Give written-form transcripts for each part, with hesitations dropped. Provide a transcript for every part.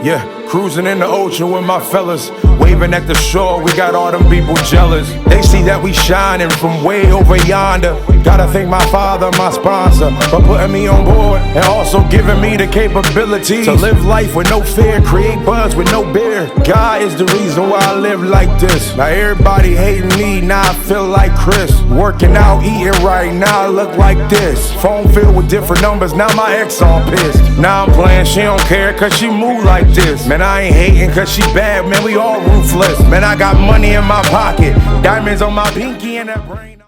Yeah, cruising in the ocean with my fellas, waving at the shore, we got all them people jealous. They see that we shining from way over yonder. Gotta thank my father, my sponsor, for putting me on board and also giving me the capability to live life with no fear, create buzz with no beer. God is the reason why I live like this. Now everybody hating me, now I feel like Chris. Working out, eating right, now I look like this. Phone filled with different numbers, now my ex all pissed. Now I'm playing, she don't care cause she move like this. Man, I ain't hating cause she bad, man, we all ruthless. Man, I got money in my pocket, diamonds on my pinky and that brain.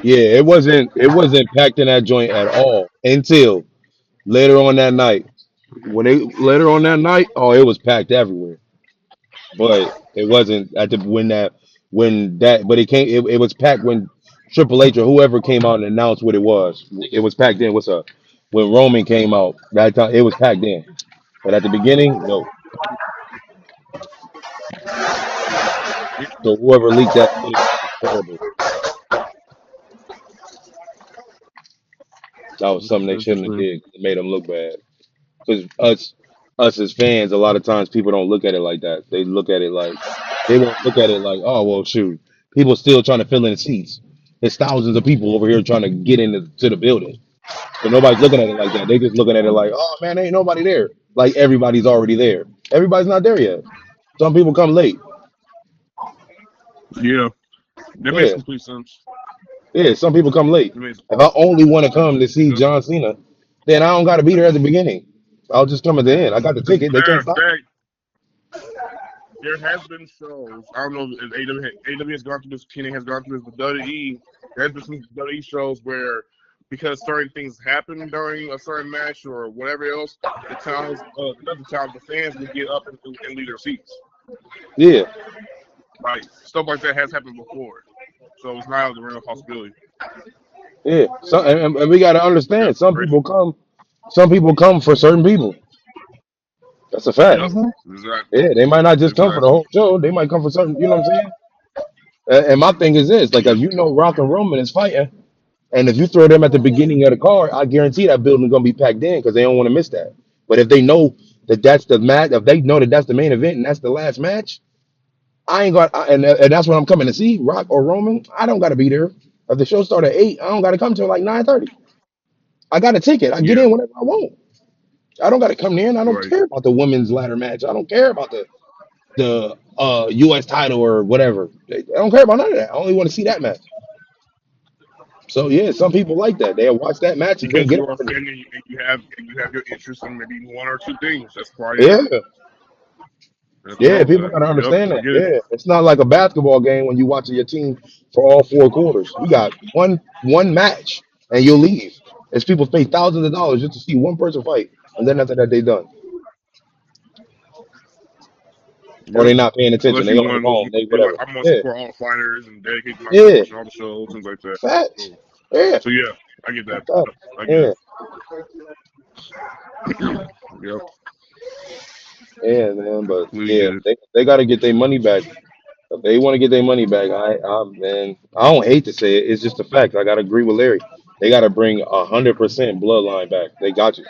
Yeah, it wasn't packed in that joint at all until later on that night. When they later on that night, oh, it was packed everywhere. But it wasn't at the when that but it came it was packed when Triple H or whoever came out and announced what it was. It was packed in. What's up? When Roman came out, that time it was packed in. But at the beginning, no. So whoever leaked that footage was terrible. That was something they shouldn't have Interesting. did. It made them look bad. Because us as fans, a lot of times people don't look at it like that. They look at it like they won't look at it like, oh well, shoot, people still trying to fill in the seats. There's thousands of people over here trying to get into the building. So nobody's looking at it like that. They just looking at it like, oh man, ain't nobody there. Like everybody's already there. Everybody's not there yet. Some people come late. Yeah, that makes Yeah, complete sense. yeah. Some people come late. That makes If I only want to come to see because John Cena, then I don't got to be there at the beginning. I'll just come at the end. I got the as ticket. a They matter can't of stop me. fact, there has been shows. I don't know if AW has gone through this, TNA has gone through this, but WWE, there's been some WWE shows where because certain things happen during a certain match or whatever else, the fans will get up and leave their seats. Yeah. Like stuff like that has happened before, so it's not out of the realm of possibility. Yeah, so and we got to Yeah, understand crazy. some people come for certain people. That's a fact. Yep, Mm-hmm. exactly, Yeah, they might not just come for the exactly. whole show. They might come for certain. You know what I'm saying? And my thing is this: like, if Yep. you know Rock and Roman is fighting, and if you throw them at the beginning of the card, I guarantee that building's gonna be packed in because they don't want to miss that. But if they know that that's the match, if they know that that's the main event and that's the last match, I ain't got, and that's what I'm coming to see, Rock or Roman. I don't got to be there. If the show start at 8, I don't got to come till like 9:30. I got a ticket. I get Yeah. in whenever I want. I don't got to come in. I don't Right. care about the women's ladder match. I don't care about the U.S. title or whatever. I don't care about none of that. I only want to see that match. So yeah, some people like that. They'll watch that match and then Because get you up are a from fan there. and you have your interest in maybe one or two things. That's probably it. Yeah, Nothing yeah. wrong with People that. gotta Yep, understand I that. get it. Yeah, it's not like a basketball game when you watching your team for all 4 quarters. You got one match and you'll leave. As people pay thousands of dollars just to see one person fight, and then after that they done, or Yeah. they not paying attention. Unless They you're on one the of those, phone. They you're like, whatever. I'm gonna Yeah, support all the fighters and dedicate myself to yeah. watching all the shows, things like that. Facts. Cool. Yeah. So yeah, I get that. Facts. I get Yeah. it. Yep, Yeah, man, but completely yeah, get it. they got to get their money back. If they want to get their money back, man, I don't hate to say it. It's just a fact. I got to agree with Larry. They got to bring 100% bloodline back. They got you.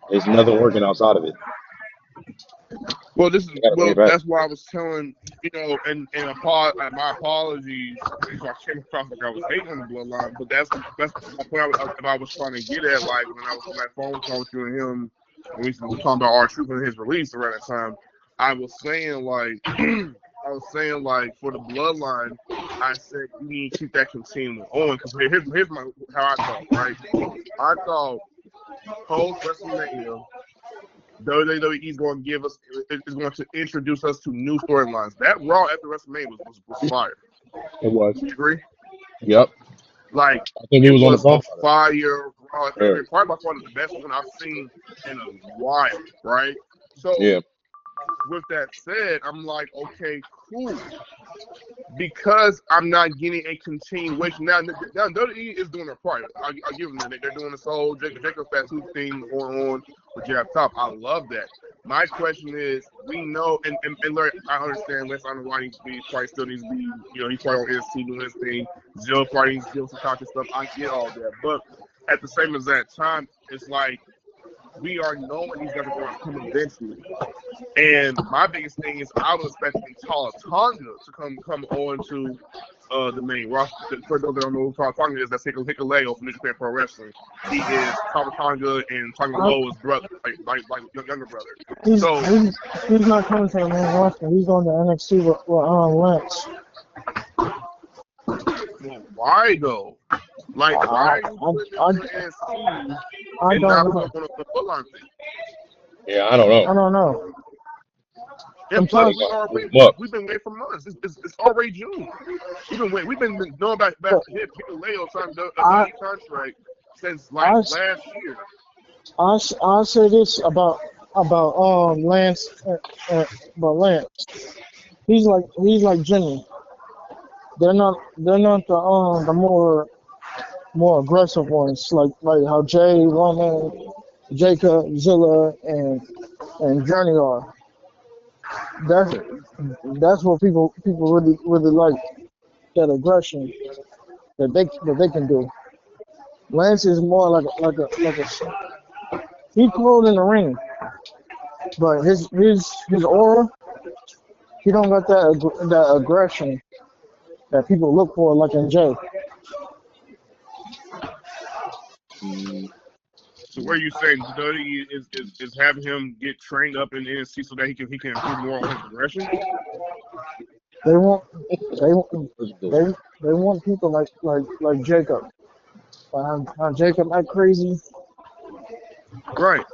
There's nothing working outside of it. They got to bring it back. That's why I was telling my apologies if I came across like I was hating on the bloodline, but that's my point. I was trying to get at, like when I was on that phone call with you and him, and we were talking about our truth and his release around that time. I was saying like for the bloodline, I said you need to keep that continuing on because here's how I thought, right? I thought post WrestleMania, WWE is going to is going to introduce us to new storylines. That Raw after WrestleMania was fire. It was. You agree? Yep. Like I think he it was on the was a phone. For fire Raw. that. Probably by far the best one I've seen in a while. Right? So Yeah. with that said, I'm like, okay, cool. Because I'm not getting a continuation. Now WWE is doing their part. I give them that. They're doing this whole Jacob Fatu thing going on with Jeff Top. I love that. My question is, we know, and Larry, I understand Les on the why he probably still needs to be, he's probably on NXT doing his thing. Jill probably needs to do some conscious stuff. I get all that. But at the same exact time, it's like, we are knowing these guys are going to come eventually. And my biggest thing is I was expecting Tala Tonga to come on to the main roster. For those that don't know who Tala Tonga is, that's Hikuleo from New Japan Pro Wrestling. He is Tala Tonga and Tonga Loa's brother, like younger brother. He's, So, he's not coming to the main roster. He's on the NXT with Lance. well, why though? Like, why are you putting I him in NXT I and don't not know. putting him on the bloodline thing? Yeah, I don't I know. don't know. And Sometimes plus, Move him up. we've been waiting for months. It's already June. We've been knowing about Hikuleo signed a I contract since I last year. I say this about Lance about Lance. He's like Jimmy. They're not the more aggressive ones like how Jay, Roman, Jacob, Zilla, and Journey are. That's that's what people really like, that aggression that they can do. Lance is more he's cold in the ring, but his aura, he don't got that aggression that people look for like in Jay. Mm, So where you saying WWE is having him get trained up in NXT so that he can improve more on his progression? They want they want let's do it. they want people like Jacob. How Jacob act crazy Right,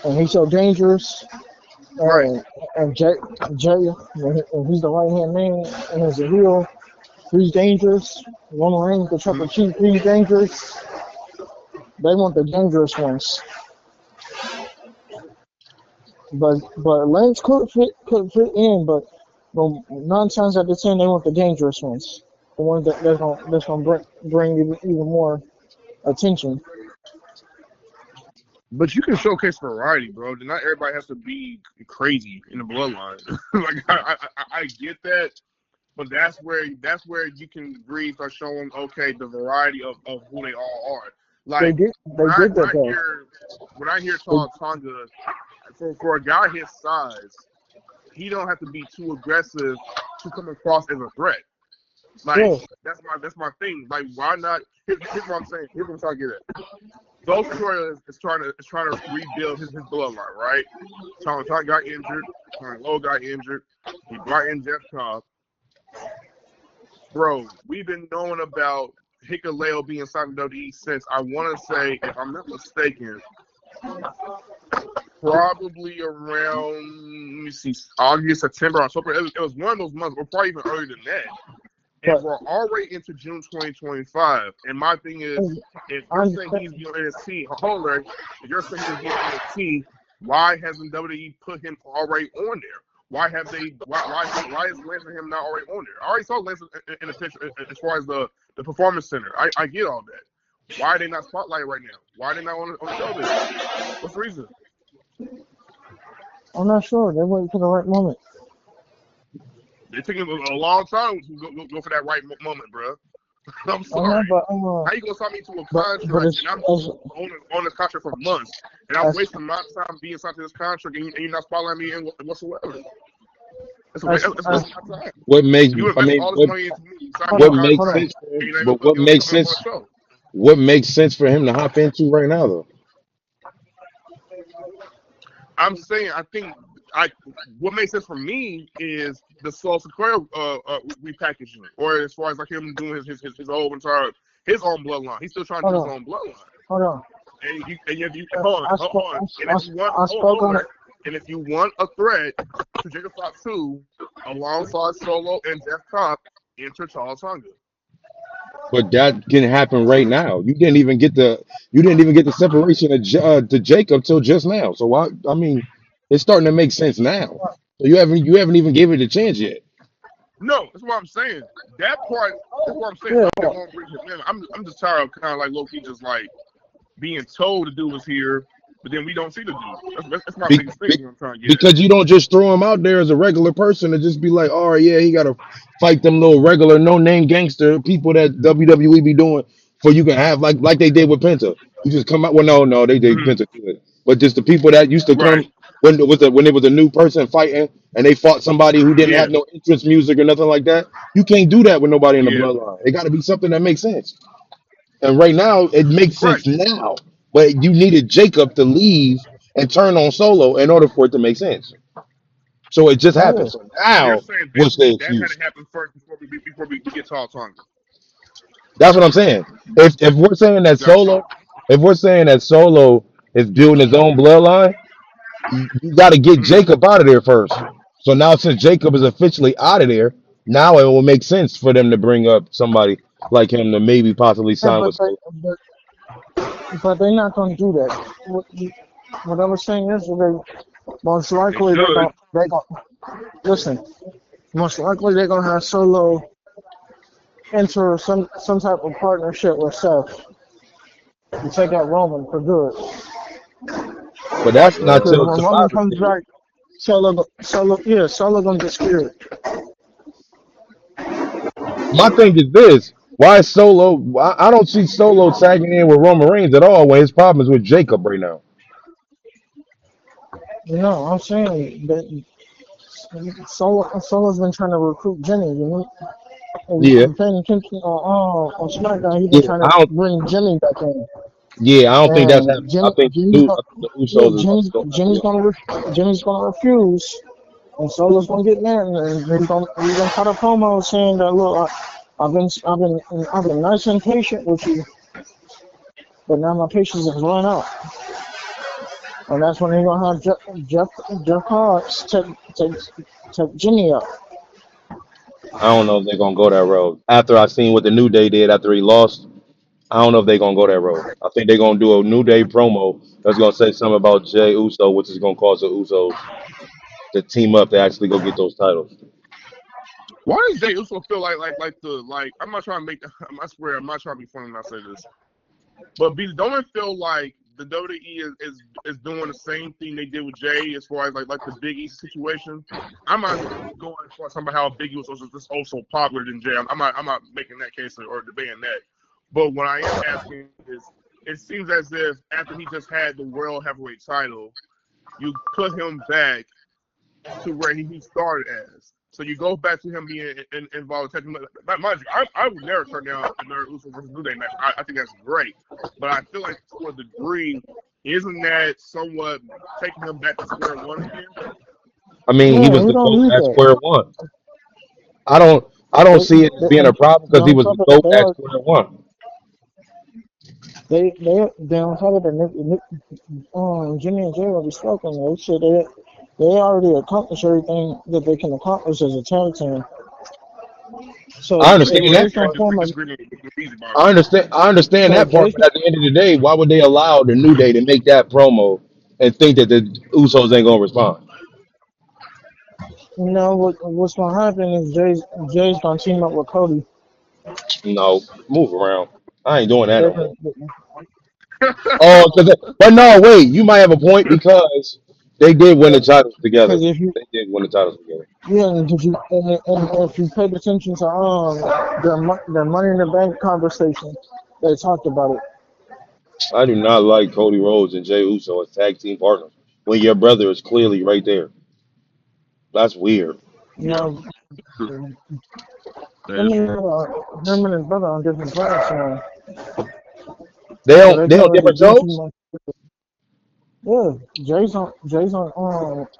and he's so dangerous. right. And Jay when he's the right hand man and he's a heel, he's dangerous. Roman Reigns, the Triple Chief, he's dangerous. They want the dangerous ones. But Lance could fit in, but 9 times out of 10 they want the dangerous ones. The ones that's gonna bring even more attention. But you can showcase variety, bro. Not everybody has to be crazy in the bloodline. Like I get that, but that's where you can really start showing the variety of who they all are. They Like did they did that though. when I hear Tall Tonga, for a guy his size, he don't have to be too aggressive to come across as a threat. Like Yeah, that's my thing. Like why not? Here's what I'm saying. Here's what I'm trying to get at. Ghost Troy is trying to rebuild his bloodline, right? Tony got injured. Tony Lowe got injured. He brought in Jeff Cobb. Bro, we've been knowing about Hikuleo being signed to WWE since I want to say, if I'm not mistaken, probably around let me see, August, September, October. It was one of those months, or probably even earlier than that. And but we're already into June 2025. And my thing is, if I you're saying he's being NXT, hold on, if you're saying he's being NXT, why hasn't WWE put him already on there? Why have they? Why is Lance and him not already on there? I already saw Lance in the picture as far as the performance center. I get all that. Why are they not spotlighted right now? Why are they not on the show this? What's the reason? I'm not sure. They're waiting for the right moment. They took him a long time to go for that right moment, bro. I'm I know, sorry. but How you gonna sign me to a but contract it's, and I'm it's on this contract for months and I'm as wasting my time being signed to this contract and you're not spotlighting me in whatsoever? That's a as, waste of as my time. What makes You I invest mean all this money into me, you sign me hold to what a on, hold makes on. contract, sense for and him, you're not but what even makes on the sense show. what makes sense for him to hop into right now though? I'm saying what makes sense for me is the Soul Sequoia repackaging, or as far as like him doing his whole entire his own bloodline. He's still trying to Hold do his on, own bloodline. hold on. And if you hold on, and if you want I spoke on it. and if you want a threat to Jacob Fox 2 alongside Solo and Jeff Cobb, enter Charles Tonga. But that can happen right now. You didn't even get the separation of to Jacob till just now. So I mean, it's starting to make sense now. So you haven't even gave it a chance yet. No, that's what I'm saying. That part, that's what I'm saying. Yeah, I won't bring him in. I'm just tired of kind of like low key just like being told the dude was here, but then we don't see the dude. That's my Be, biggest be- thing I'm trying to get at. because you don't just throw him out there as a regular person and just be like, oh yeah, he got to fight them little regular no name gangster people that WWE be doing for you can have like they did with Penta. You just come out. Well, no, they did Mhm. Penta good. But just the people that used to Right. come when it was a new person fighting and they fought somebody who didn't Yeah. have no interest music or nothing like that. You can't do that with nobody in the Yeah. bloodline. It got to be something that makes sense. And right now, it makes Right. sense now. But you needed Jacob to leave and turn on Solo in order for it to make sense. So it just Yeah. happened. So So you're now, saying what's the basically that had excuse? to happen first before we get to all Tonga. That's what I'm saying. If we're saying that Gotcha. Solo, if we're saying that Solo is building his own bloodline, you got to get Hmm. Jacob out of there first. So now, since Jacob is officially out of there, now it will make sense for them to bring up somebody like him to maybe possibly Yeah, sign with Solo. but they're not gonna do that. What I was saying is most They likely should. they gonna listen. Most likely they're gonna have Solo enter some type of partnership with Seth to take out Roman for good. But that's not Because till when Roman Survivor comes Series. back, Solo gonna get scared. My thing is this: why is Solo? I don't see Solo tagging in with Roman Reigns at all when his problem is with Jacob right now. No, I'm saying that Solo's been trying to recruit Jenny. You know, if Yeah, you're paying attention on SmackDown, he's been yeah. trying I to don't. bring Jimmy back in. Yeah, I don't think that's And happening. I think Jimmy's gonna, the yeah, Usos is about to go after him. Jimmy's gonna refuse, and Solo's gonna get mad, and he's gonna cut a promo saying that look, I've been nice and patient with you, but now my patience has run out, and that's when he's gonna have Jeff Hart's take Jimmy up. I don't know if they're gonna go that road. After I seen what the New Day did after he lost, I don't know if they're gonna go that road. I think they're gonna do a New Day promo that's gonna say something about Jay Uso, which is gonna cause the Usos to team up to actually go get those titles. Why does Jay Uso feel like I'm not trying to make I swear I'm not trying to be funny when I say this. But don't it feel like the WWE is doing the same thing they did with Jay as far as like the Big E situation? I'm not going as far as talking about how Big E was also popular than Jay. I'm not making that case or debating that. But what I am asking is, it seems as if after he just had the World Heavyweight title, you put him back to where he started as. So you go back to him being involved in mind you, I would never turn down another Uso versus New Day match. I think that's great. But I feel like to a degree, isn't that somewhat taking him back to square one again? I mean, he Yeah, was he the don't GOAT need at that. square one. I don't I don't They see it as being a problem they because he on was the top of GOAT at square one. they on top of the Jimmy and Jay will be spoken. They said they already accomplished everything that they can accomplish as a tag team. I So But understand you that agree or part. disagree with me about it? I understand so that part, Jay, but at the end of the day, why would they allow the New Day to make that promo and think that the Usos ain't gonna respond? what's gonna happen is Jay's gonna team up with Cody. No, move around. I ain't doing that They're no more. gonna, Oh, but no, wait, you might have a point because they did win the titles together. because if you They did win the titles together. yeah, and, did you, and if you paid attention to their Money in the Bank conversation, they talked about it. I do not like Cody Rhodes and Jey Uso as tag team partners when your brother is clearly right there. That's weird. You Yeah, know, true. him That is true. and his brother on different planets now, They so don't they they can't on really different do too shows. much. Yeah, Jay's on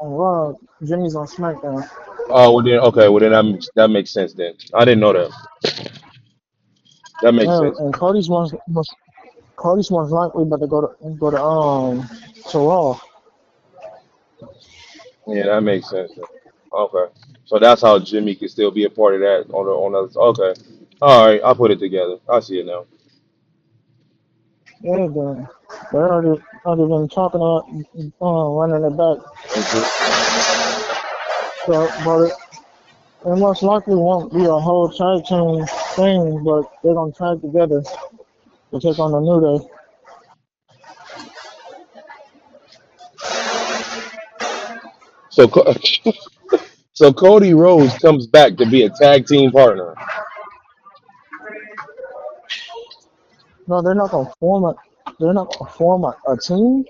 Raw, Jimmy's on SmackDown. Oh, well then okay, well then that makes sense then. I didn't know that. That makes Yeah, sense. and Cody's most likely about to go to Raw. Yeah, that makes sense. Then. Okay, so that's how Jimmy can still be a part of that on the. Okay, all right, I'll put it together. I see it now. Yeah, they already been talking about running it back. Mhm. So, but it most likely won't be a whole tag team thing, but they're gonna tag together to take on the New Day. So so Cody Rhodes comes back to be a tag team partner. No, they're not gonna form a team.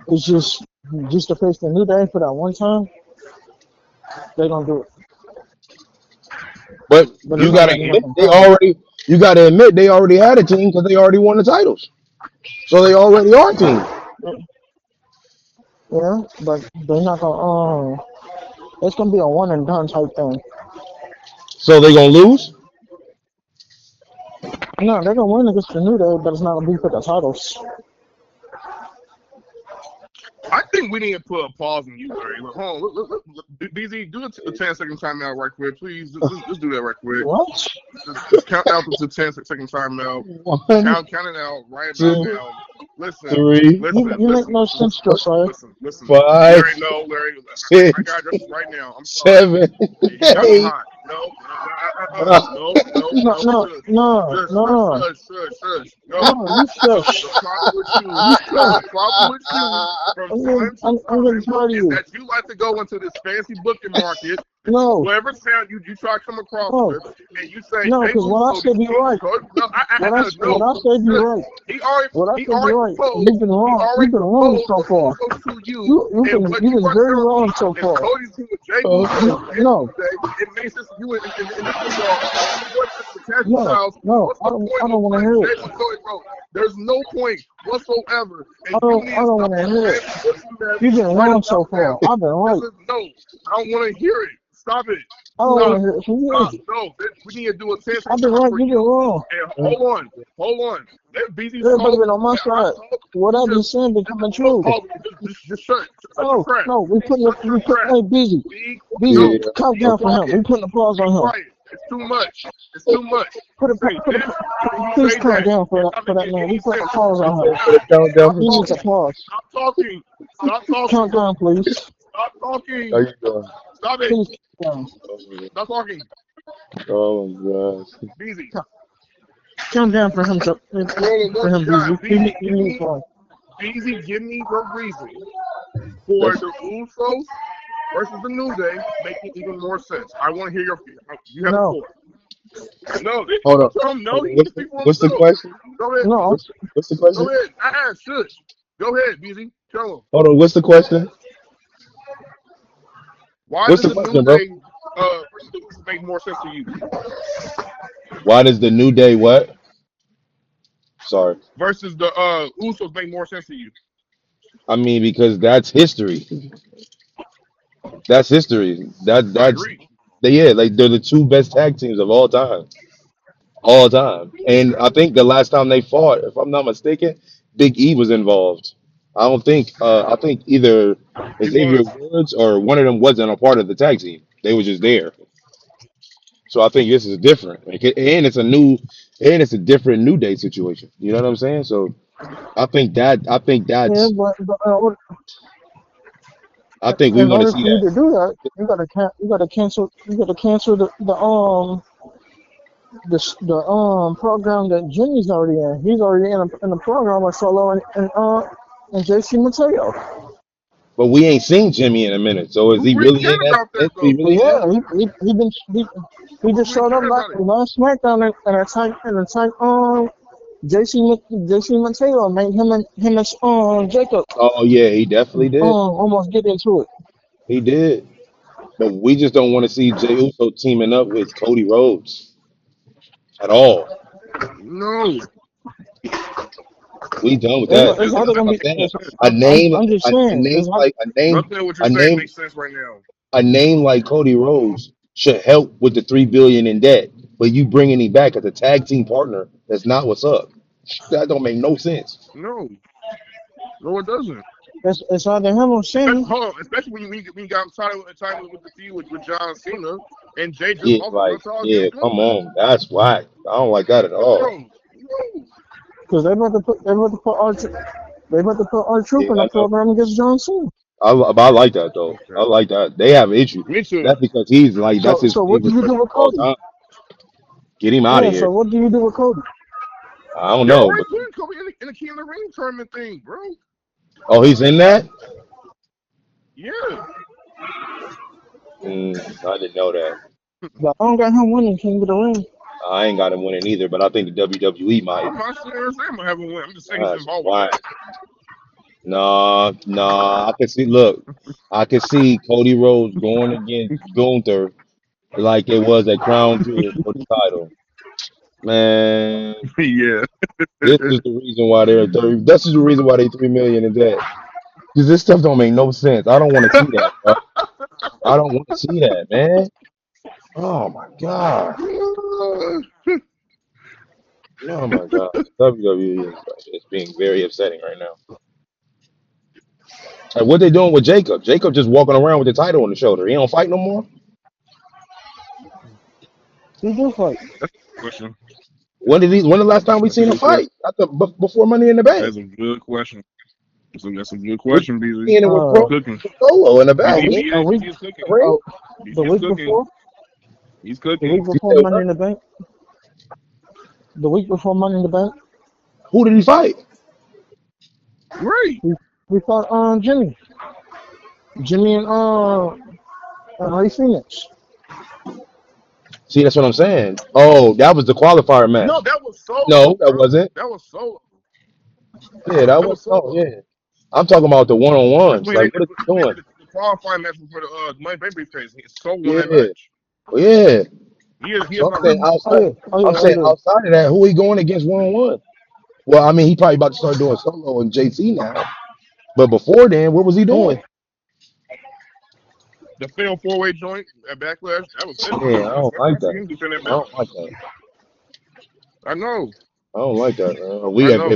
It's just to face the New Day for that one time. They gonna do it, But but it's you not gotta gonna be admit nothing they crazy. already. You gotta admit they already had a team because they already won the titles. So they already are a team. Yeah, but they're not gonna. It's gonna be a one and done type thing. So they gonna lose. No, they're gonna win against the New Day, but it's not gonna be for the titles. I think we need to put a pause on you, Larry. Look, hold on. Look, BZ, do a 10-second timeout right quick, please. Just do that right quick. What? Just count out the 10-second timeout. One, Count it out right about two, now. Listen, three, You make no sense, Josiah. listen. five, Larry, no, Larry. I six, got to address it right now. I'm sorry. seven, You got me eight. hot. No. No, no, no, Shush. no. You shush. The problem with you, You shush. from I'm time getting, to I'm getting time tired of is you. that you like to go into this fancy booking market. No, Whatever sound you try to come across no, with, and you say, no. "Hey, Because what I Uso, said be right. no, What I said be shush. right. He What I he said be already right. proposed. You've been He wrong. You've already been wrong proposed so the far. Usos to you, and what You've you been are very telling wrong me so is far. Cody's team with Jay Oh, Uso and No, Tuesday. It makes sense for you and this is your boyfriend for Cash no, Styles. no. What's the I point of don't want to putting hear Jay it. with Cody Rhodes? There's no point whatsoever, and you need I to don't stop want to this hear it. fancy booking mess You've been right wrong about so now. far. I've been right. No, I don't want to hear it. Stop it. I don't want to hear it from Stop. you. No, we need to do a 10 I've second been time right. for You've been you. wrong. And hold on. Let BZ Everybody talk. been on my Let I side. talk. What I've been saying becoming true. Just shut your No, crap. no. We Shut your crap. hey, busy. Be Busy. no. yeah. Count Be down for him. quiet. We putting a pause Be on him. quiet. It's too much. It's too much. Put it, Say put it, this. You please say count that. down It's for not that making man. any We putting a sense. pause on him. Put a countdown Stop for He needs a talking. pause. Stop Count talking. down, please. Stop how talking. you doing? Stop it. Please count down. Stop talking. Oh my gosh. Busy. Count down for him. For him, busy. He needs one. Easy, give me the reason for That's the Usos versus the New Day making even more sense. I want to hear your. You have the No, floor. No, hold on. tell him no. Hold He on. needs to speak for What's the himself. question? Go ahead, no. What's the Go question? ahead. Shush. Go ahead, BZ. Tell him. Hold on. What's the question? Why What's does the the New question, bro? Day versus the Usos make more sense to you Why does the new day what? Sorry. versus the Usos make more sense to you? I mean because that's history. That's history. I That's agree. yeah, like they're the two best tag teams of all time. All time. And I think the last time they fought, if I'm not mistaken, Big E was involved. I think either He Xavier was. Woods or one of them wasn't a part of the tag team. They were just there. So I think this is different. And it's a different New Day situation. You know what I'm saying? So I think Yeah, that's but I think we in want to order see for you to that. do that, you gotta cancel the program that Jimmy's already in. He's already in the program with Solo and JC Mateo. But we ain't seen Jimmy in a minute. So is Who he really really in cared that? about that Is he though? really in? Yeah, he Who just really showed up cared about it? last SmackDown and attacked JC Mateo and made him and Jacob Oh yeah, he definitely did. almost get into it. He did. But we just don't want to see Jey Uso teaming up with Cody Rhodes at all. No. We done with It's, that. That it's doesn't either make gonna I'm be. sense. saying a I'm, name, I'm just a saying. name like Nothing of what you're a saying name, makes sense right now. a name like Cody Rhodes should help with the 3 billion in debt. But you bringing him back as a tag team partner, that's not what's up. That don't make no sense. No. No, it doesn't. It's either him or Sammy. Especially when you got title with the feud with John Cena and Jay just Yeah, lost like to yeah, against come Roman. on, that's whack. I don't like that at all. No. No. Because they about to put our troop Yeah, in I the know. program against John Cena. But I like that though. I Okay. like that. They have an issue. Me too. That's because he's like that's his So what do favorite you do wrestler with of all Cody? time. Get him out of Yeah. So here. what do you do with Cody? I don't They know, already but put Kobe in the King of the Ring tournament thing, bro. oh, he's in that. Yeah. I didn't know that. But I don't got him winning King of the Ring. I ain't got him winning either, but I think the WWE might. I'm not saying I'm having one. I'm just saying he's That's involved with why. that. Nah. I can see. Look, I can see Cody Rhodes going against Gunther like it was at Crown Jewel for the title. Man, Yeah. this is the reason why they're 30. This is the reason why they 3 million in debt. Because this stuff don't make no sense. I don't want to see that, bro. I don't want to see that, man. Oh my god. Oh my god. WWE is being very upsetting right now. And what they doing with Jacob? Jacob just walking around with the title on the shoulder. He don't fight no more. He do fight. Question. When did he? When the last time we That's a seen him good question. fight? Before Money in the Bank. That's a good question. That's a good We question, BZ. seeing it with Uh, Cooking. Solo in the a back. He week, ain't a BZ week, is cooking. in the ring. the BZ is week cooking. before, He's the week cooking. You before said Money what? in the Bank, the week before Money in the Bank, Who did he fight? Great. we fought Jimmy and Ray Phoenix. See, that's what I'm saying. Oh, that was the qualifier No, match. that was solo, No, that bro. wasn't. That was solo. Yeah, that That was. was Oh, solo. yeah. I'm talking about the That's one-on-ones. when they Like, what did is he doing? the qualifying match for the Money Bank briefcase. It's solo on that Yeah, match. yeah. He is So I'm not saying wrestling. Oh outside. yeah, oh I'm yeah, saying oh outside of that, who he going against one-on-one? Well, I mean, he probably about to start doing solo and JC now. But before then, what was he yeah, doing? yeah. The failed four-way joint at Backlash, that was Yeah, interesting. I I, don't I, like I see that. him defend that I belt. don't like that. I know. I don't like that. I If know.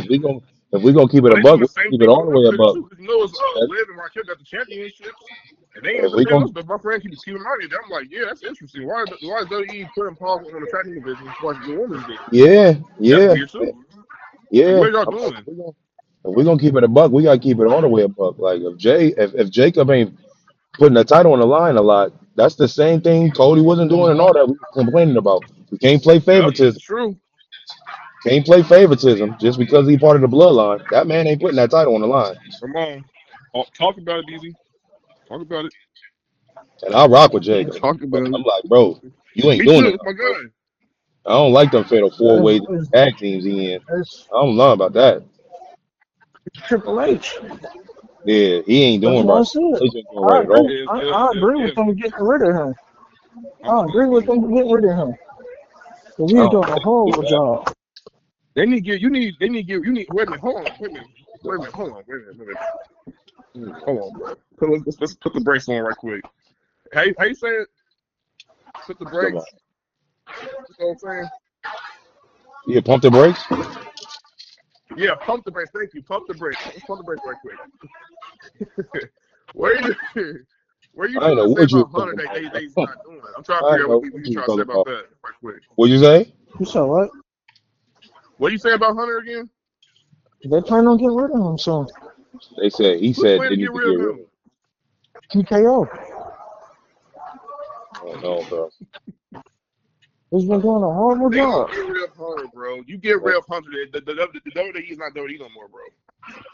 we gonna keep it But a they buck, doing the we same keep it thing all with the way a Undertaker buck. too. Because you know, That- Liv and Raquel got the championships, and they ain't If put we their gonna, belts. But my friend keeps keeping out of it. I'm like, yeah, that's interesting. Why is WWE putting pause on the tracking division as far as the women's division? yeah, That's yeah, weird too. Like, yeah. what y'all I'm like, doing? if we gonna keep it a buck, we gotta keep it all the way a buck. Like if Jacob ain't putting the title on the line a lot, that's the same thing Cody wasn't doing and all that we was complaining about. We can't play Yep, favoritism. true. Can't play favoritism just because he part of the bloodline. That man ain't putting that title on the line. Come on. Talk about it, DZ. Talk about it. And I rock with Jacob. Talk But about I'm it. like, bro, you ain't Me doing too. enough, That's my bro. guy. I don't like them fatal four It's, way it's, tag teams he in. it's I don't know about that. Triple H. Yeah, he ain't That's doing what I right. said. He ain't doing I right at agree. all. I agree with them getting rid of him. I agree with Um, them getting rid of him. But I we don't doing think a they can do horrible that. job. they need to get you need they need to get you need wait a minute, hold on, wait a minute. Wait a minute, hold on, wait a minute. Hold on, bro. Let's put the brakes on right quick. How you say it? Put the Come on. brakes. You know what I'm saying? Yeah, pump the brakes. Yeah, pump the brakes. Thank you. Pump the brakes. Let's pump the brakes right quick. Where you where you I ain't trying know to say what you was about Hunter talking that he's about. not doing? I'm trying to I figure ain't out know what what you you was trying to say talking about about. that right quick. What'd you say? You said what? What you say about Hunter again? They plan on getting rid of him soon. He Who's said planning they to need get to rid get of rid of him? him. TKO. I don't know, bro. He's been doing a horrible They job. gonna get rid of Hunter, bro. You get rid of Hunter, the WWE is not WWE no more, bro.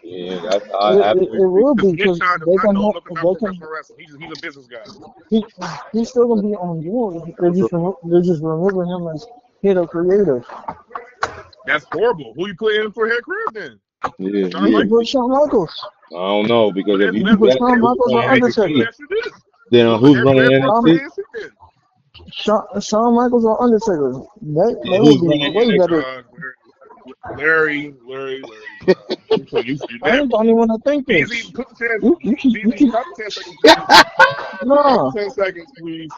Yeah, that's It, I it, absolutely it agree. will Because be Nick because Khan does they not can know have, nothing about they can professional wrestling. He's a business guy. he, he's still gonna be on board. They're just removing him as head of creative. That's horrible. Who you put in for head crib then? Yeah, Shawn You yeah. can put Michaels? Shawn Michaels. I don't know Well, because if then, you well, You can do then, put that, well, Shawn then then, who's Michaels running or hey, then put Undertaker. NXT? that shit in. Then Put who's head running crib on Shawn, NXT? the shit then. Shawn Michaels or Undertaker. They Then will who's be running way NXT? better. Larry, bro. You I that ain't the only one to think this. BZ, put the 10, You BZ, keep stop the 10 seconds, please. Stop no, the 10 seconds, please.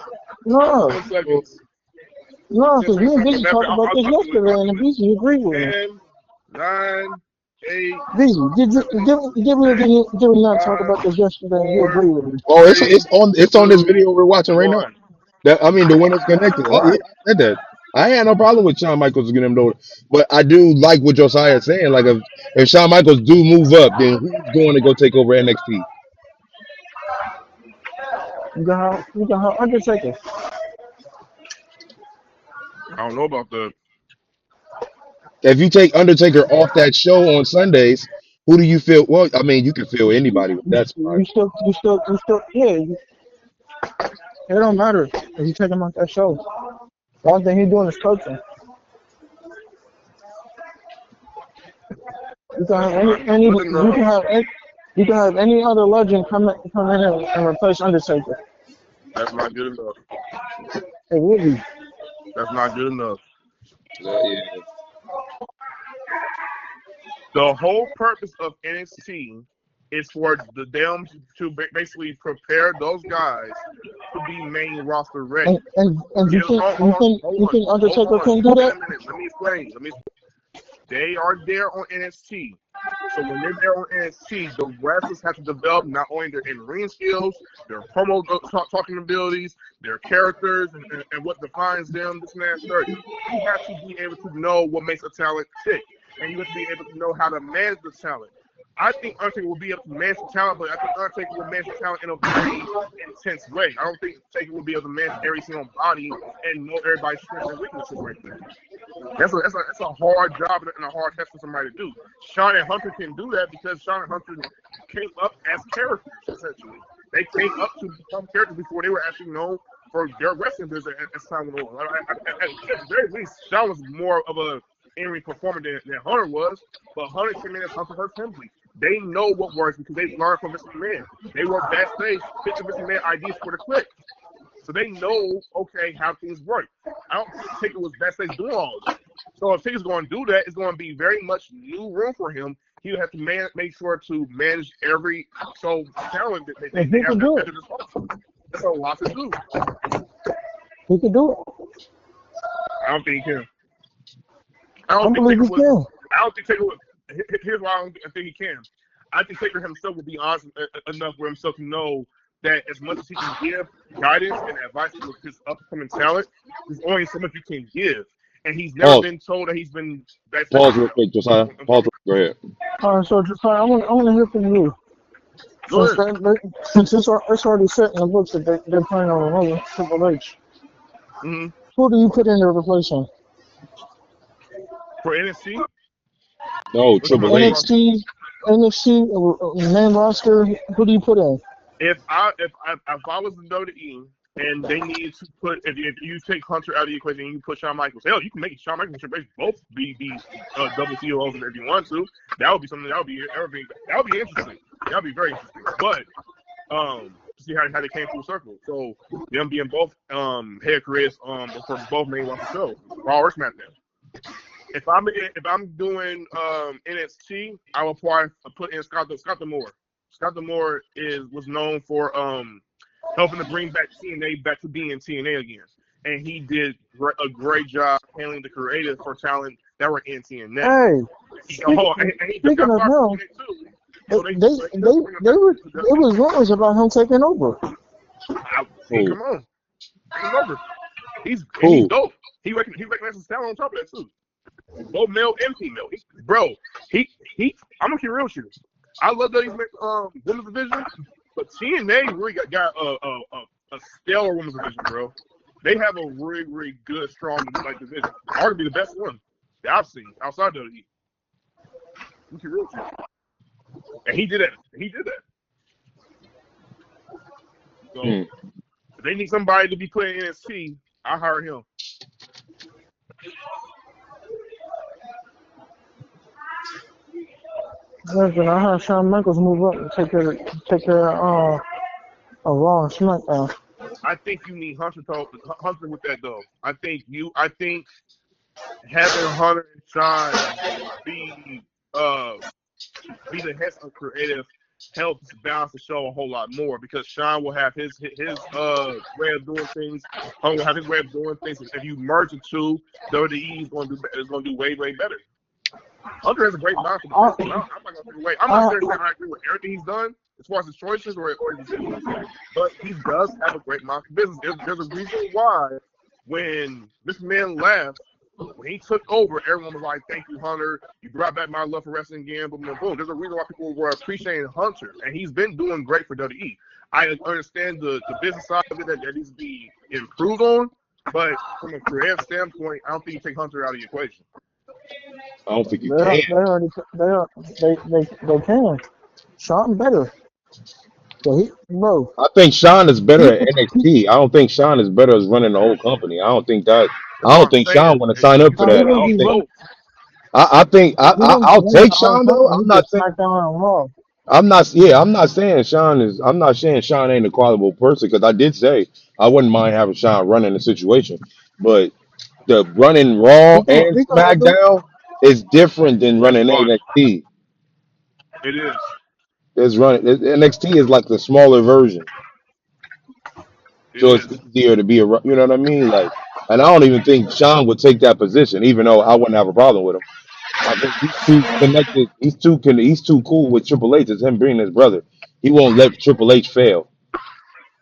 no, 10 seconds. no, 10 because me seconds. and Busy talked about this I'll do it. yesterday, I'll and the do it. Busy agreed with me. 10, 9, 8, Busy, did you 7, did we not talk 5, about this yesterday? And you 4, agree with me. Oh, 3, it's on this 2, video we're watching right now. 1. That I mean, the one that's connected. Yeah, Right. I said that. I ain't had no problem with Shawn Michaels getting him though, but I do like what Josiah is saying. Like if Shawn Michaels do move up, then who's going to go take over NXT? You can have Undertaker. I don't know about the. If you take Undertaker off that show on Sundays, who do you feel? Well, I mean, you can feel anybody with that spot. Yeah. It don't matter if you take him off that show. The only thing he's doing is coaching. You can have Good enough. you can have You can have any other legend come in and replace Undertaker. That's not good enough. It would be. That's not good enough. Yeah. The whole purpose of NXT is for them to basically prepare those guys to be main roster ready. And you think Undertaker can do that? Let me explain. They are there on NXT. So when they're there on NXT, the wrestlers have to develop not only their in-ring skills, their promo talking abilities, their characters, and what defines them, this and that, and third. You have to be able to know what makes a talent tick, and you have to be able to know how to manage the talent. I think Undertaker will be able to manage the talent, but I think Undertaker will manage the talent in a very intense way. I don't think Undertaker will be able to manage every single body and know everybody's strengths and weaknesses right there. That's a hard job and a hard test for somebody to do. Shawn and Hunter can do that because Shawn and Hunter came up as characters, essentially. They came up to become characters before they were actually known for their wrestling business as time went on. At the very least, Shawn was more of a in-ring performer than Hunter was, but Hunter came in as Hunter Hearst Helmsley. They know what works because they learned from Mr. McMahon. They work backstage, pitching Mr. McMahon ideas for the click. So they know, okay, how things work. I don't think Taker was backstage doing all of this. So if Taker's going to do that, it's going to be very much new room for him. He'll have to make sure to manage every talent that they have at their disposal. That's a lot to do. He can do it. I don't think he can. I believe he can. I don't think Taker would. Here's why I think he can. I think Taker himself will be honest enough for himself to know that as much as he can give guidance and advice to his upcoming talent, there's only so much you can give. And he's never been told that he's been... Pause real quick, Josiah. Pause real quick. Go ahead. All right, so Josiah, I want to hear from you. Since it's already set in the books that they're planning on another Triple H, who do you put in to replace him? For NXT? No, Triple H. NXT, main roster, who do you put in? If I was in WWE and they need to put, if you take Hunter out of the equation and you put Shawn Michaels, hell, you can make Shawn Michaels and Triple H both be double COOs if you want to. That would be something that would be interesting. That would be very interesting. But to see how they came full circle. So them being both head creators for both main roster shows, Raw or SmackDown. If I'm doing NXT, I will probably put in Scott D'Amore. Scott D'Amore was known for helping to bring back TNA back to being TNA again, and he did a great job handling the creative for talent that were in TNA. Hey, speaking of him, there was rumors about him taking over. Come on, take him over. He's dope. He recognizes his talent on top of that too. Both male and female. I'm gonna keep real with you. I love that he's women's division, but TNA really got a stellar women's division, bro. They have a really, really good, strong division. Arguably the best one that I've seen outside WWE. I'm keep real with you. And he did that. So if they need somebody to be playing NXT, I hire him. Listen, I heard Shawn Michaels move up and take care of Raw and SmackDown. I think you need Hunter with that though. I think having Hunter and Shawn be the heads of creative helps balance the show a whole lot more because Shawn will have his way of doing things. Hunter will have his way of doing things. If you merge the two, WWE is going to do way, way better. Hunter has a great mind for the I'm not going to take away. I'm not saying I agree with everything he's done as far as his choices or his decisions, but he does have a great mind for business. There's a reason why when Mr. Man left, when he took over, everyone was like, "Thank you, Hunter. You brought back my love for wrestling again." Boom, boom, boom. There's a reason why people were appreciating Hunter, and he's been doing great for WWE. I understand the business side of it that needs to be improved on, but from a creative standpoint, I don't think you take Hunter out of the equation. I don't think you can. They can. Shawn better. So I think Shawn is better at NXT. I don't think Shawn is better as running the whole company. I don't think Shawn want to sign up for that. I'll take Shawn though. I'm not saying. I'm not saying Sean is. I'm not saying Sean ain't a qualifiable person because I did say I wouldn't mind having Sean running the situation, but the running Raw and He can handle it. SmackDown is different than That's running fun. NXT. It is. NXT is like the smaller version, It so it's is. easier to be a. You know what I mean? Like, and I don't even think Sean would take that position, even though I wouldn't have a problem with him. I think he's too connected. He's too cool with Triple H. It's him being his brother. He won't let Triple H fail.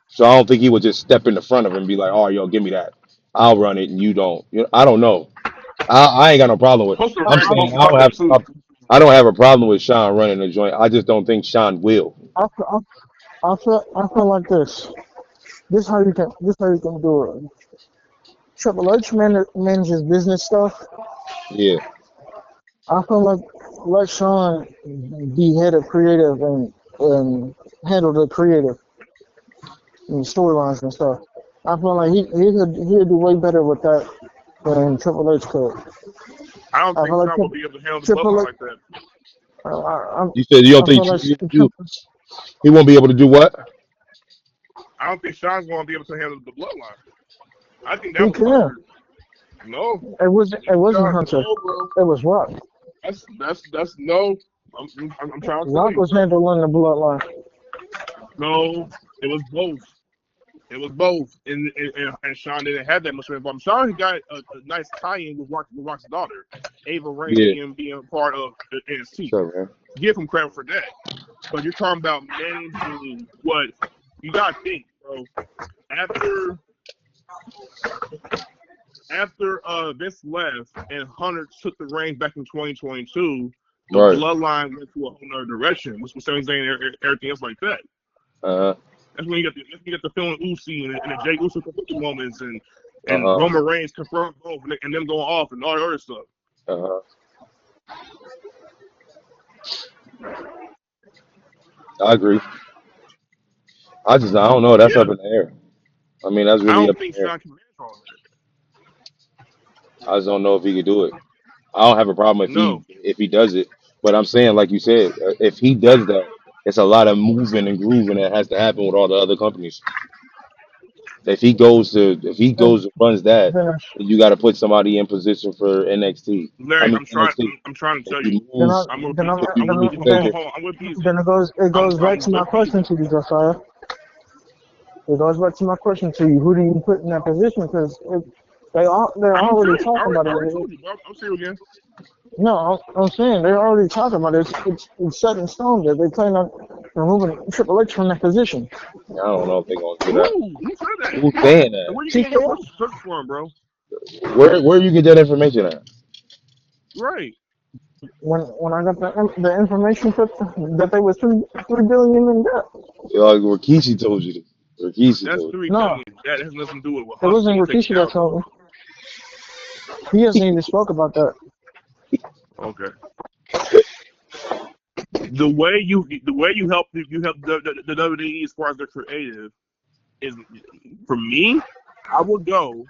So I don't think he would just step in the front of him and be like, "Oh, yo, give me that. I'll run it and you don't." You know, I don't know. I ain't got no problem with. Postal I'm Ray saying supposed to like that too. I don't have a problem with Sean running the joint. I just don't think Sean will. I feel, I feel like this. This how you can do it. Triple H manages business stuff. Yeah, I feel like let Sean be head of creative and handle the creative and storylines and stuff. I feel like he'd do way better with that than Triple H could. I don't I think feel like Sean will be able to handle the Triple bloodline H. like that. you said you don't I think feel like he won't be able to do what? I don't think Sean's going to be able to handle the bloodline. I think that he was can. Hunter. No, It wasn't Sean, Hunter. no, bro. It was Rock. That's no. I'm trying to tell Rock you. was handling the bloodline. No, it was both. It was both, and Sean didn't have that much involvement. Sean got a nice tie-in with Rock's daughter, Ava Ray, Yeah, being part of the NXT. what's up, man? Give him credit for that. But you're talking about managing what you gotta think, bro. After Vince left and Hunter took the reins back in 2022, the Right. bloodline went to a whole nother direction, which was saying everything else like that. Uh That's when you get the feeling Uzi and the Jay Uso moments and huh. Roman Reigns confirmed both and them going off and all the other stuff. Uh huh. I agree. I don't know. That's Yeah, up in the air. I mean, that's I really don't up in think the air. Sean can manage all I just don't know if he could do it. I don't have a problem that. No, if he does it. But I'm saying, like you said, if he does that, it's a lot of moving and grooving that has to happen with all the other companies. If he And goes and runs that, then, then you got to put somebody in position for NXT. I Larry, mean NXT. I'm trying to If tell you you. then move, if you I'm move hold Taker, on. I'm with Beezy. then it goes back I'm to my with Beezy. question to you, Josiah. It goes back to my question to you. Who do you put in that position? Because they're I'm gonna already tell you. talking I about already it. told you, bro. I'm serious again. No, I'm saying they're already talking about it. It's set in stone that they plan on removing Triple H from that position. I don't know if they're gonna do that. Who said that? Who's saying And that? where you getting your TKO. search for him, bro? Where you get that information at? Right. When I got the information that they was 3 billion in debt. Like Rikishi told you. Rikishi That's told 3 billion. No, That has nothing to do with what it Hunter's wasn't going to take Rikishi that care of. told me. He hasn't even spoke about that. Okay. The way you help the WWE as far as their creative is, for me, I would go.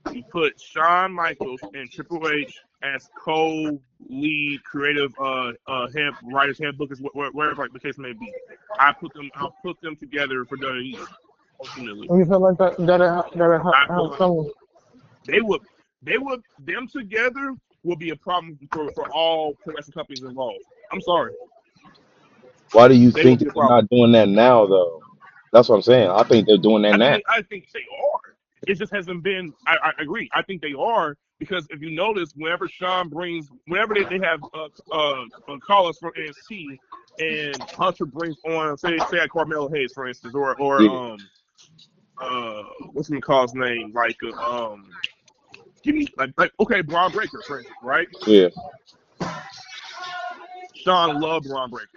You put Shawn Michaels and Triple H as co-lead creative head writers, head bookers, wherever like the case may be. I'll put them together for WWE. Ultimately, And you feel like that I feel have like some. they would them together will be a problem for all production companies involved. I'm sorry, Why do you they will think be that a they're problem. not doing that now, though? That's what I'm saying. I think they're doing that now. I think they are. It just hasn't been. I agree. I think they are because if you notice, whenever they have callers from NXT, and Hunter brings on say at Carmelo Hayes for instance, or Yeah, what's he call his name give me like okay Braun Breaker for instance, right? yeah, Sean loved Braun Breaker.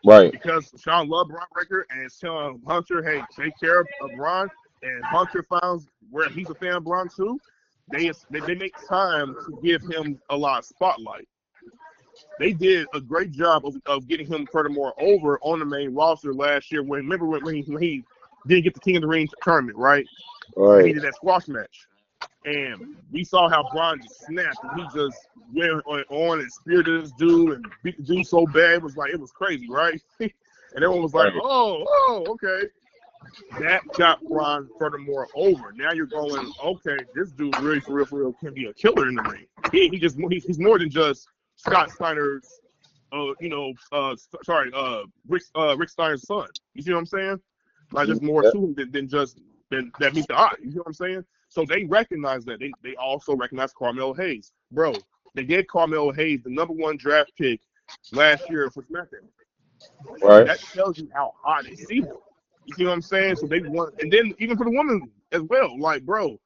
right. Because Sean loved Braun Breaker and is telling Hunter, hey, take care of Braun, and Hunter finds where he's a fan of Braun too, they make time to give him a lot of spotlight. They did a great job of getting him furthermore over on the main roster last year. Remember when he didn't get the King of the Ring tournament, right? And he Right. did that squash match. And we saw how Braun just snapped and he just went on and speared this dude and beat the dude so bad it was crazy, right? and everyone was like, oh, okay. That got Ron furthermore over. Now you're going, okay, this dude really for real can be a killer in the ring. He's more than just Scott Steiner's, Rick Steiner's son. You see what I'm saying? Like there's more to him than just that meets the eye. You see what I'm saying? So they recognize that. They also recognize Carmelo Hayes, bro. They gave Carmelo Hayes the #1 draft pick last year for SmackDown. Right. That tells you how hot they see him. You see what I'm saying? So they want, and then even for the women as well. Like, bro,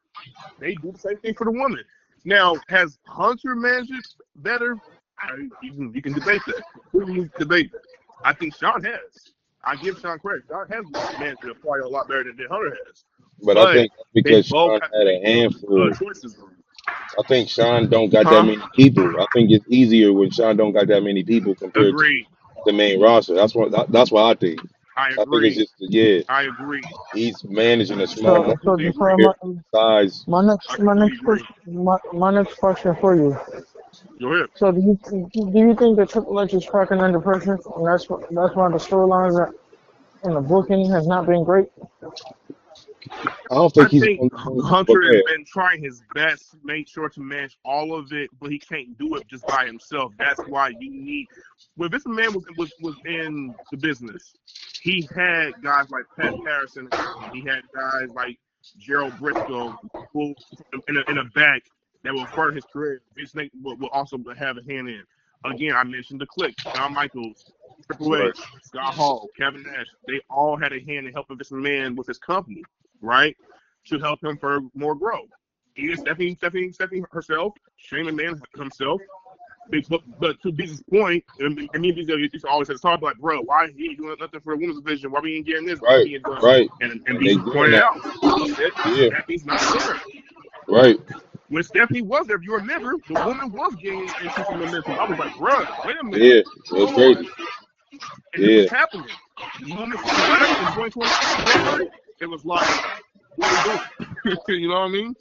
they do the same thing for the women. Now, has Hunter managed it better? You can debate that. We can debate that. I think Sean has. I give Sean credit. Sean has managed it probably a lot better than Hunter has. But I think because Sean had a handful. Choices. I think Sean don't got that many people. I think it's easier when Sean don't got that many people compared to the main roster. That's what I think. I agree. I think it's just I agree. He's managing a small size. My next question for you. Go ahead. So do you think that Triple H is cracking under pressure, and that's why the storylines and the booking has not been great? I think Hunter has been trying his best to make sure to manage all of it, but he can't do it just by himself. That's why you need. When this man was in the business, he had guys like Pat Patterson. He had guys like Gerald Briscoe, who in a back that will further his career. This thing will also have a hand in. Again, I mentioned the Click, Shawn Michaels, Triple H, Scott Hall, Kevin Nash. They all had a hand in helping this man with his company, right? To help him for more growth. Even Stephanie herself, Shane McMahon himself. But to B's point, and me and B used to always say, talk like, bro, why he ain't doing nothing for the women's division? Why we ain't getting this? Right. And B pointed out, Stephanie's not there. Right. When Stephanie was there, if you remember, the woman was gaining into some momentum. I was like, bro, wait a minute. Yeah, it was crazy. And it was happening. The woman came back in 2020, it was like, what are we doing? You know what I mean?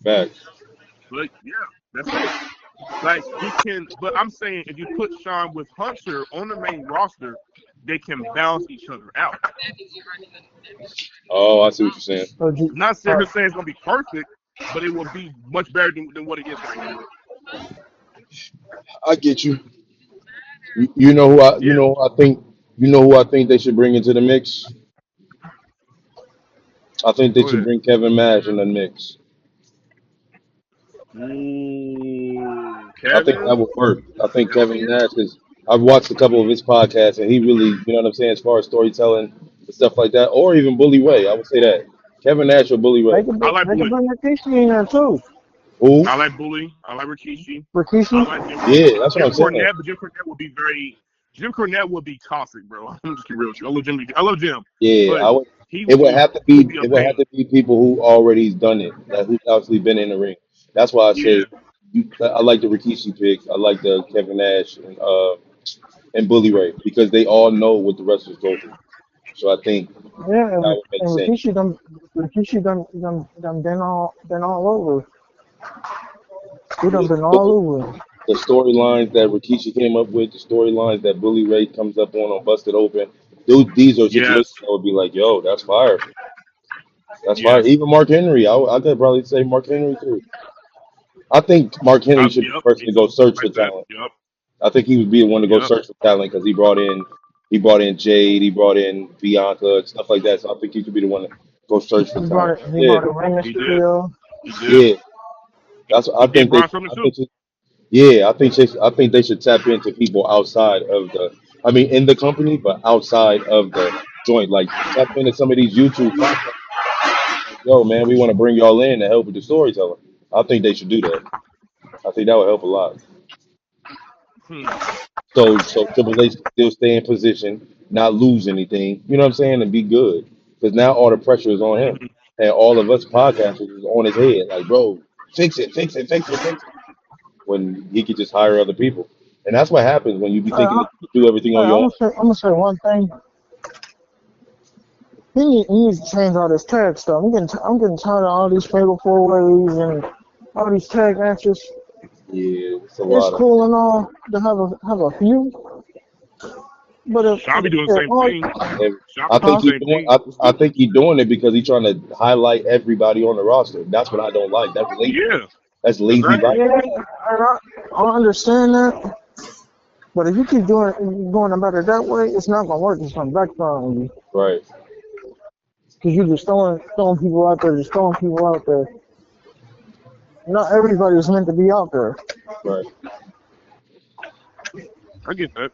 Facts. But yeah, that's it. Like you can, but I'm saying if you put Sean with Hunter on the main roster, they can balance each other out. Oh, I see what you're saying. Not saying it's gonna be perfect, but it will be much better than what it is right now. I get you. You know who I who I think they should bring into the mix? I think they should bring Kevin Nash in the mix. I think that would work. I think Kevin Nash, because I've watched a couple of his podcasts, and he really, you know what I'm saying, as far as storytelling and stuff like that, or even Bully Ray. I would say that Kevin Nash or Bully Ray. They can bring Rikishi in there too. Who? I like Bully. I like Rikishi. Yeah, that's what I'm saying. But Jim Cornette would be Jim Cornette would be toxic, bro. I'm just keep real with you. I love Jim. Yeah, it would have to be people who already done it, who's actually been in the ring. That's why I say I like the Rikishi pick. I like the Kevin Nash and Bully Ray because they all know what the wrestlers go through. So I think that would make sense. Rikishi done been all over. He done been all over. The storylines that Rikishi came up with, the storylines that Bully Ray comes up on Busted Open, these are situations that would be like, yo, that's fire. That's fire. Even Mark Henry, I could probably say Mark Henry too. I think Mark Henry should be the person to go search for talent. I think he would be the one to go search for talent because he brought in Jade, he brought in Bianca, and stuff like that. So I think he could be the one to go search for talent. He brought in Rey Mysterio. Yeah, that's what I think. I think they should tap into people outside of in the company, but outside of the joint. Like tap into some of these YouTube podcasts. Yo, man, we want to bring y'all in to help with the storytelling. I think they should do that. I think that would help a lot. So Triple H can still stay in position, not lose anything. You know what I'm saying, and be good. Because now all the pressure is on him, and all of us podcasters is on his head. Like, bro, fix it. When he could just hire other people, and that's what happens when you be thinking that you do everything on your own. I'm gonna say one thing. He needs to change all this tag stuff. I'm getting tired of all these fatal 4-ways and all these tag matches. Yeah, it's cool and all to have a few, But Sean be doing the if same all, thing. And Sean I be doing think the huh? he same doing. thing. What's I good? think he doing it because he's trying to highlight everybody on the roster. That's what I don't like. That's lazy. Yeah, That's lazy exactly. writing. Yeah, and I understand that. But if you keep going about it that way, it's not gonna work. It's gonna backfire on you Right. because you're just throwing people out there, just throwing people out there. Not everybody is meant to be out there. Right. I get that.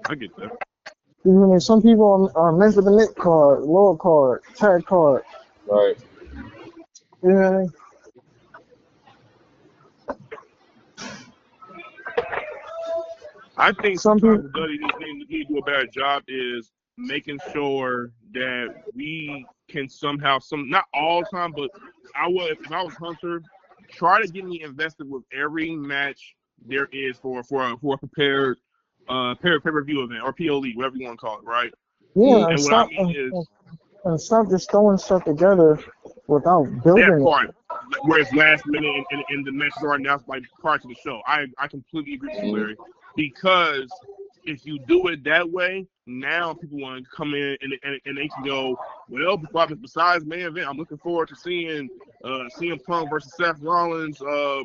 I get that. You know what I mean? Some people are meant for the mid card, lower card, tag card. Right. You know what I mean? I think Some sometimes people, the WWE need to do a better job is making sure that we can somehow, not all the time, but I would, if I was Hunter, try to get me invested with every match there is for a prepared pay per view event or PLE, whatever you want to call it, right? yeah, And what I mean is and stop just throwing stuff together without that building part where it's last minute and the matches are announced like prior to the show. I completely agree with you, Mhm. Larry, because if you do it that way, now people want to come in and they can go, well, besides main event, I'm looking forward to seeing CM Punk versus Seth Rollins,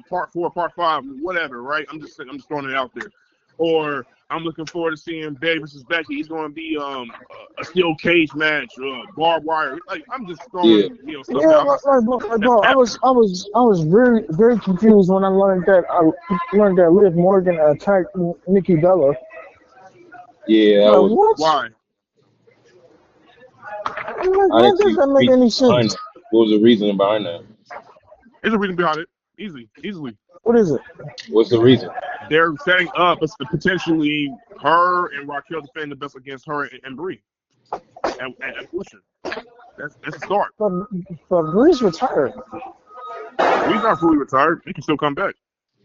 part 4, part 5, whatever, right? I'm just throwing it out there. Or I'm looking forward to seeing Bayley versus Becky. He's going to be a steel cage match, barbed wire. Like I'm just Yeah. throwing stuff Yeah, out. bro, I was very, very confused when I learned that Liv Morgan attacked Nikki Bella. Yeah. That Like was. what? Why? I'm like, I how didn't does see that the make reason any behind sense? that. What was the reason behind that? There's a reason behind it. Easily. What is it? What's the reason? They're setting up potentially her and Raquel defending the best against her and Brie at Pusher. That's a start. But Bree's retired. Bree's not fully retired. You can still come back.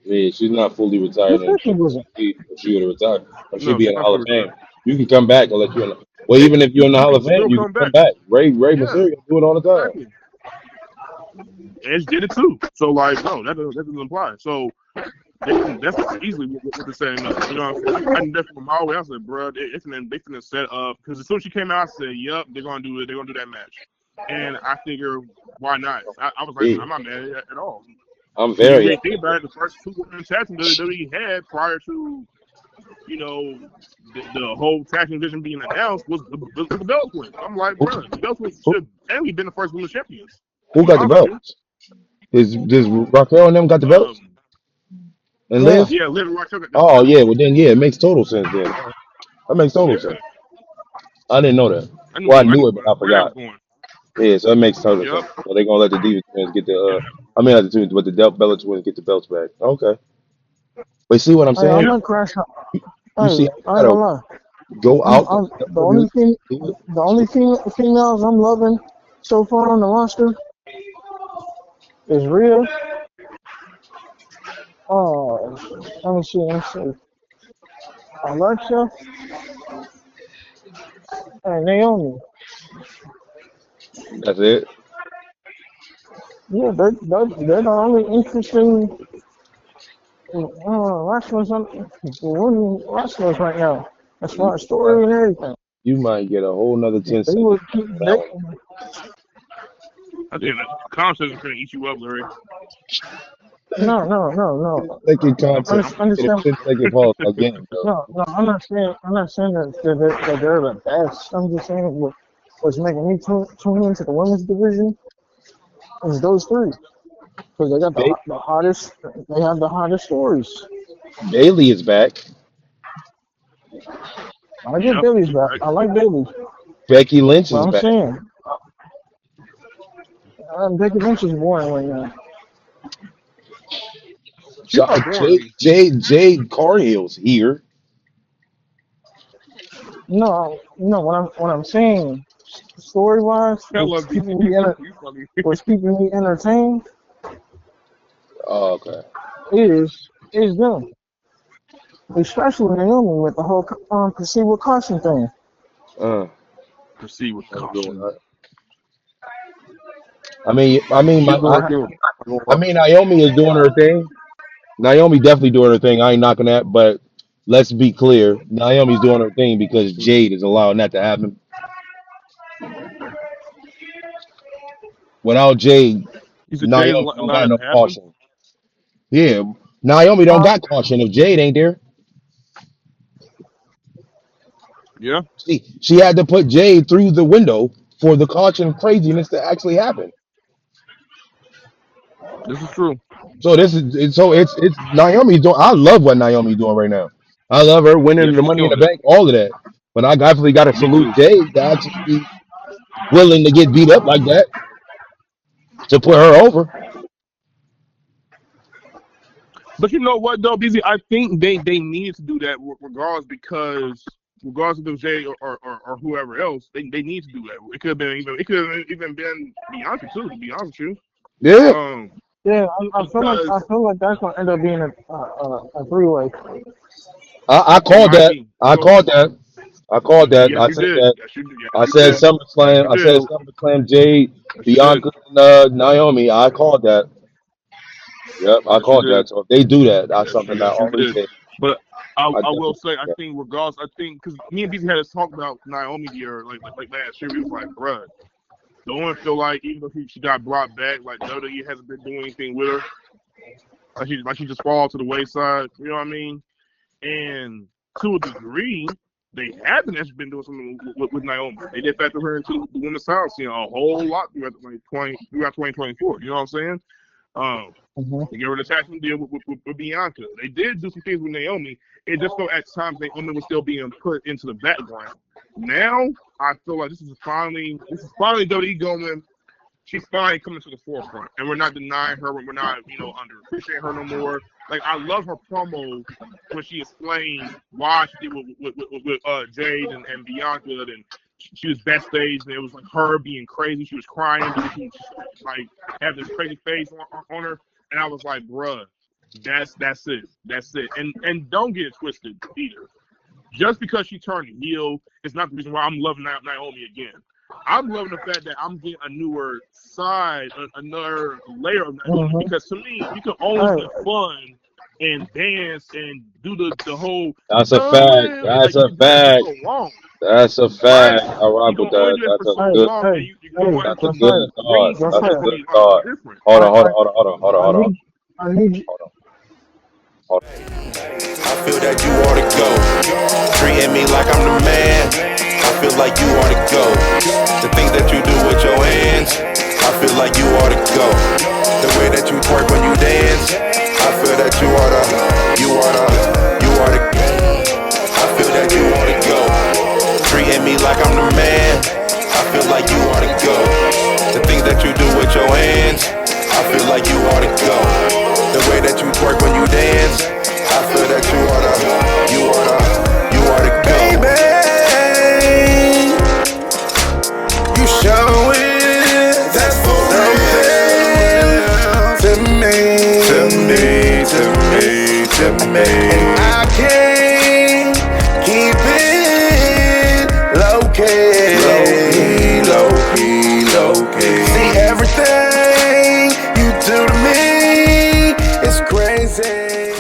Yeah, she's not fully Who retired, and said she wasn't? she would have retired, or she'd No, be she's in the not Hall of fully Fame. retired. You can come back unless you're in. Well, Yeah, even if you're in the you Hall can of Fame, still you can come come back. back. Ray Yeah, Mysterio do it all the time. exactly. Edge did it too. So like, no, that doesn't apply. So that's easily what they're setting up. You know what I'm saying? I knew that from my way. I said, bro, they finna set up because as soon as she came out, I said, yep, they're gonna do it. They're gonna do that match. And I figure, why not? I was like, Yeah, I'm not mad at all. I'm Because you very really happy. think about it, the first 2 women tag teams that WWE had prior to the whole tag team division being announced was the Bell Twins. I'm like, Who, bro, the Bell Twins who, should have only been the first women's champions. who To be got the honest with you. belts? Does Raquel and them got the belts? Um, And Yeah. Liv? yeah, Liv and Raquel got the Oh yeah, belts. well then yeah, it makes total sense then. That makes total Yeah, sense. I didn't know that. I Well, I knew knew it, but I where that was forgot. going. Yeah, so it makes total Yep. sense. So they're gonna let the Diva twins get the. I mean, not the twins, but the Bella twins get the belts back. Okay, but see what I'm Hey, I'm saying? Yep. not crashing. You Hey, see, I how ain't you gonna gotta lie. go out the The only thing, females I'm loving so far on the roster is Rhea. Oh, let me see. Alexa and Naomi. That's it. Yeah, they're the only interesting wrestlers right now, as You far as story and everything. you might get a whole nother 10 They seconds would keep for that they one. I think that concept is gonna eat you up, Larry. no. 10-second Okay, concept. I'm Get a Understand? 10-second pause again, bro. No, I'm not saying that they're the best. I'm just saying what's making me tune into the women's division is those three. Because they got Ba- the hottest, they have the hottest stories. Bailey is back. I get yep. Billy's She's back. right. I like Billy. Becky Lynch But is I'm back. saying, Becky Lynch is boring right now. She's not boring. Jade Cargill's here. No. What I'm saying, story wise, I love you. You funny. what's keeping me entertained Oh, okay. is them, especially Naomi with the whole proceed with caution thing. Uh, Proceed with I'm doing caution. that. I mean, She did the right thing. I mean, Naomi is doing her thing. Naomi definitely doing her thing. I ain't knocking that, but let's be clear. Naomi's doing her thing because Jade is allowing that to happen. Without Jade, You said Jay's Naomi don't got allowed no that to happen. caution. Yeah, Naomi don't Uh, got caution if Jade ain't there. Yeah, She had to put Jade through the window for the caution craziness to actually happen. this is true. So it's Naomi's doing. I love what Naomi's doing right now. I love her Yeah, winning the she's Money in the killing it. Bank, all of that. But I definitely got to Me salute too. Jade to actually be willing to get beat up like that to put her over. But you know what though, BZ? I think they need to do that regardless because regardless of Jay or whoever else, they need to do that. It could have even been Bianca too, to be honest with you. Yeah, yeah, Because I feel like that's gonna end up being a three-way. I it called might that. be. I called that. I called that. Yes, I you said did. that. Yes, you did. Yes, I you said did. Yes, SummerSlam. you I said did. SummerSlam. Jade, Yes, you did. Bianca, and Naomi. I called that. Yep, I Yes, you called that. did. So if they do that, that's Yes, something that you always did. hit. But I I will definitely say, I think think regardless, I think because me and BZ had this talk about Naomi here, like last year, we was like, bruh, don't want to feel like even though she got brought back, like WWE hasn't been doing anything with her. Like she just fall to the wayside. You know what I mean? And to a degree, they haven't actually been doing something with Naomi. They did factor her into the women's house, a whole lot throughout 2024. You know what I'm saying? Um, Hmm. they gave her the attachment deal with Bianca. They did do some things with Naomi. It just so at times Naomi was still being put into the background. Now I feel like this is finally WWE going. She's finally coming to the forefront, and we're not denying her. We're not, underappreciating her no more. Like I love her promo when she explained why she did with Jade and Bianca, and she was backstage, and it was like her being crazy. She was crying because she like had this crazy face on her, and I was like, bruh, that's it. And don't get it twisted either. Just because she turned heel is not the reason why I'm loving Naomi again. I'm loving the fact that I'm getting a newer side, another layer of Naomi. Hmm. Because to me, you can only be fun and dance and do the whole that's a fact. like That's you a can do that for fact. so long, That's a right? fact. I You rock can with only that. do that for That's a so good. long, and Hey, you go hey, on That's to a good Josiah, thought. bring That's something a that's Josiah, gonna good be thought. different. Hold I, on. Hold on. Hold on. Hold on. Hold on. I Hold on. need, I need you. Hold on. Hold on. I feel that you ought to go. Treating me like I'm the man. I feel like you ought to go. The things that you do with your hands, I feel like you ought to go. The way that you twerk when you dance, I feel that you ought to. I feel that you ought to go. Treating me like I'm the man. I feel like you ought to go. The things that you do with your hands, I feel like you ought to go. The way that you twerk when you dance, I feel that you ought to go. Baby, you showing that's for real to me. And I can't keep it low key. See everything you do to me is crazy.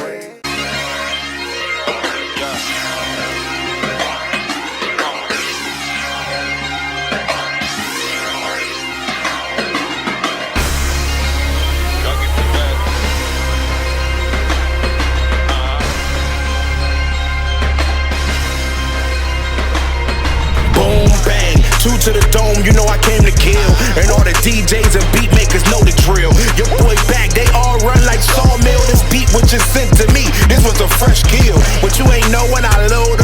Boom, bang, two to the dome, you know I came to kill. And all the DJs and beat makers know the drill. Your boy back, they all run like sawmill. This beat was just sent to me, this was a fresh kill. But you ain't know when I load